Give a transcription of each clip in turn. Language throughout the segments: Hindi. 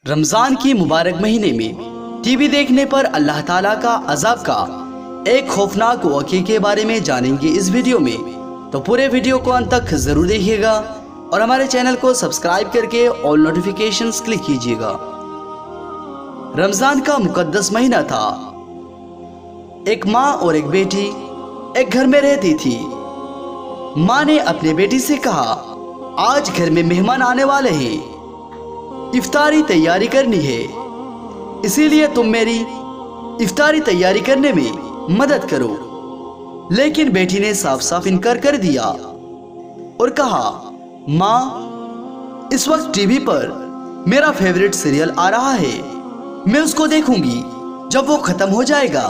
रमजान की मुबारक महीने में टीवी देखने पर अल्लाह ताला का अजाब का एक खौफनाक वाक़े के बारे में जानेंगे इस वीडियो में। तो पूरे वीडियो को अंत तक जरूर देखिएगा और हमारे चैनल को सब्सक्राइब करके ऑल नोटिफिकेशंस क्लिक कीजिएगा। रमजान का मुकद्दस महीना था। एक माँ और एक बेटी एक घर में रहती थी। माँ ने अपने बेटी से कहा, आज घर में मेहमान आने वाले हैं, इफ्तारी तैयारी करनी है, इसीलिए तुम मेरी इफ्तारी तैयारी करने में मदद करो। लेकिन बेटी ने साफ साफ इनकार कर दिया और कहा, माँ, इस वक्त टीवी पर मेरा फेवरेट सीरियल आ रहा है, मैं उसको देखूंगी। जब वो खत्म हो जाएगा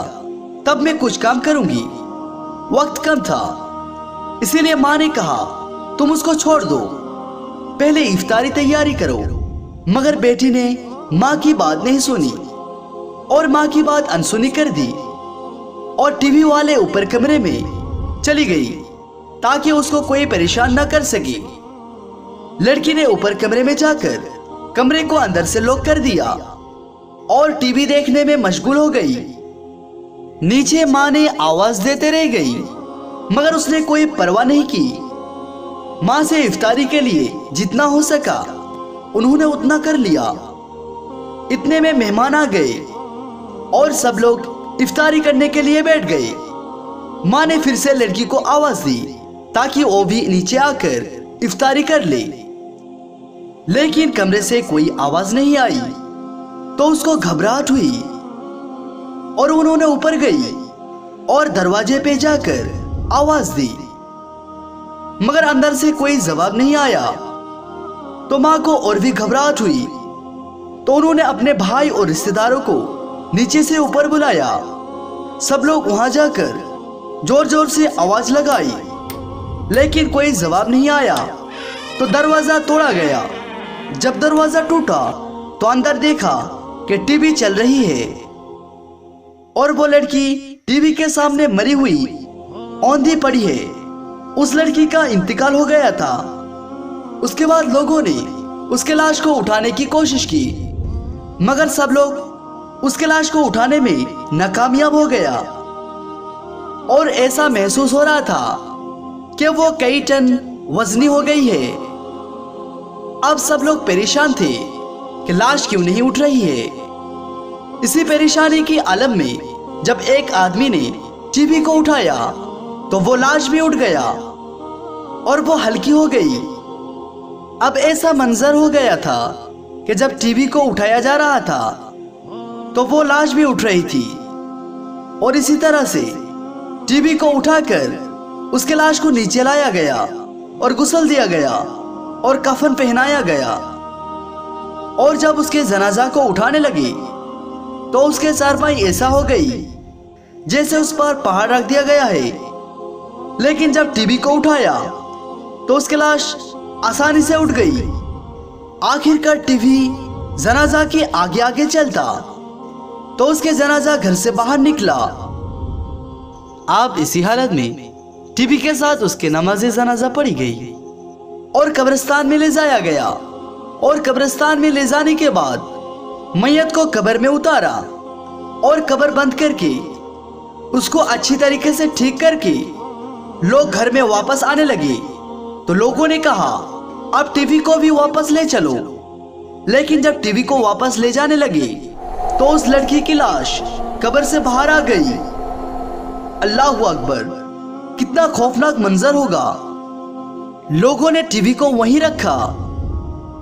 तब मैं कुछ काम करूंगी। वक्त कम था, इसीलिए माँ ने कहा, तुम उसको छोड़ दो, पहले इफ्तारी तैयारी करो। मगर बेटी ने माँ की बात नहीं सुनी और माँ की बात अनसुनी कर दी और टीवी वाले ऊपर कमरे में चली गई ताकि उसको कोई परेशान न कर सके। लड़की ने ऊपर कमरे में जाकर कमरे को अंदर से लॉक कर दिया और टीवी देखने में मशगूल हो गई। नीचे माँ ने आवाज देते रह गई मगर उसने कोई परवाह नहीं की। माँ से इफ्तारी के लिए जितना हो सका उन्होंने उतना कर लिया। इतने में मेहमान आ गए और सब लोग इफ्तारी करने के लिए बैठ गए। माँ ने फिर से लड़की को आवाज दी ताकि वो भी नीचे आकर इफ्तारी कर ले, लेकिन कमरे से कोई आवाज नहीं आई। तो उसको घबराहट हुई और उन्होंने ऊपर गई और दरवाजे पे जाकर आवाज दी मगर अंदर से कोई जवाब नहीं आया। तो माँ को और भी घबराहट हुई, तो उन्होंने अपने भाई और रिश्तेदारों को नीचे से ऊपर बुलाया। सब लोग वहां जाकर जोर जोर से आवाज लगाई लेकिन कोई जवाब नहीं आया। तो दरवाजा तोड़ा गया। जब दरवाजा टूटा तो अंदर देखा कि टीवी चल रही है और वो लड़की टीवी के सामने मरी हुई औंधी पड़ी है। उस लड़की का इंतकाल हो गया था। उसके बाद लोगों ने उसके लाश को उठाने की कोशिश की मगर सब लोग उसके लाश को उठाने में नाकामयाब हो गया और ऐसा महसूस हो रहा था कि वो कई टन वजनी हो गई है। अब सब लोग परेशान थे कि लाश क्यों नहीं उठ रही है। इसी परेशानी की आलम में जब एक आदमी ने टीवी को उठाया तो वो लाश भी उठ गया और वो हल्की हो गई। अब ऐसा मंजर हो गया था कि जब टीवी को उठाया जा रहा था तो वो लाश भी उठ रही थी और इसी तरह से टीवी को उठाकर उसके लाश को नीचे लाया गया और गुस्ल दिया गया और कफन पहनाया गया। और जब उसके जनाजा को उठाने लगे तो उसके चारपाई ऐसा हो गई जैसे उस पर पहाड़ रख दिया गया है। लेकिन जब टीवी को उठाया तो उसकी लाश आसानी से उठ गई। आखिरकार टीवी जनाजा के आगे आगे चलता तो उसके जनाजा घर से बाहर निकला। अब इसी हालत में टीवी के साथ उसके नमाज़े जनाजा पड़ी गई और कब्रिस्तान में ले जाया गया। और कब्रिस्तान में ले जाने के बाद मैयत को कब्र में उतारा और कब्र बंद करके उसको अच्छी तरीके से ठीक करके लोग घर में वापस आने लगे। तो लोगों ने कहा, अब टीवी को भी वापस ले चलो। लेकिन जब टीवी को वापस ले जाने लगे तो उस लड़की की लाश कब्र से बाहर आ गई। अल्लाहु अकबर, कितना खौफनाक मंजर होगा। लोगों ने टीवी को वहीं रखा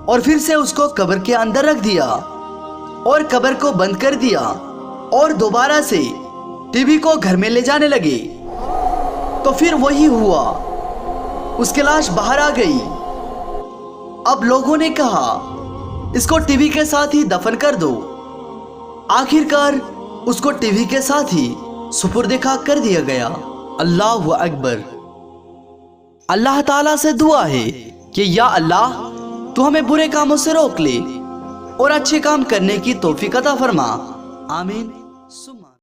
और फिर से उसको कब्र के अंदर रख दिया और कब्र को बंद कर दिया और दोबारा से टीवी को घर में ले जाने लगे। तो फिर वही हुआ, उसकी लाश बाहर आ गई। अब लोगों ने कहा, इसको टीवी के साथ ही दफन कर दो। आखिरकार उसको टीवी के साथ ही सुपुर्द खाक कर दिया गया। अल्लाहु अकबर। अल्लाह ताला से दुआ है कि या अल्लाह, तू हमें बुरे कामों से रोक ले और अच्छे काम करने की तौफीक अता फरमा। आमीन।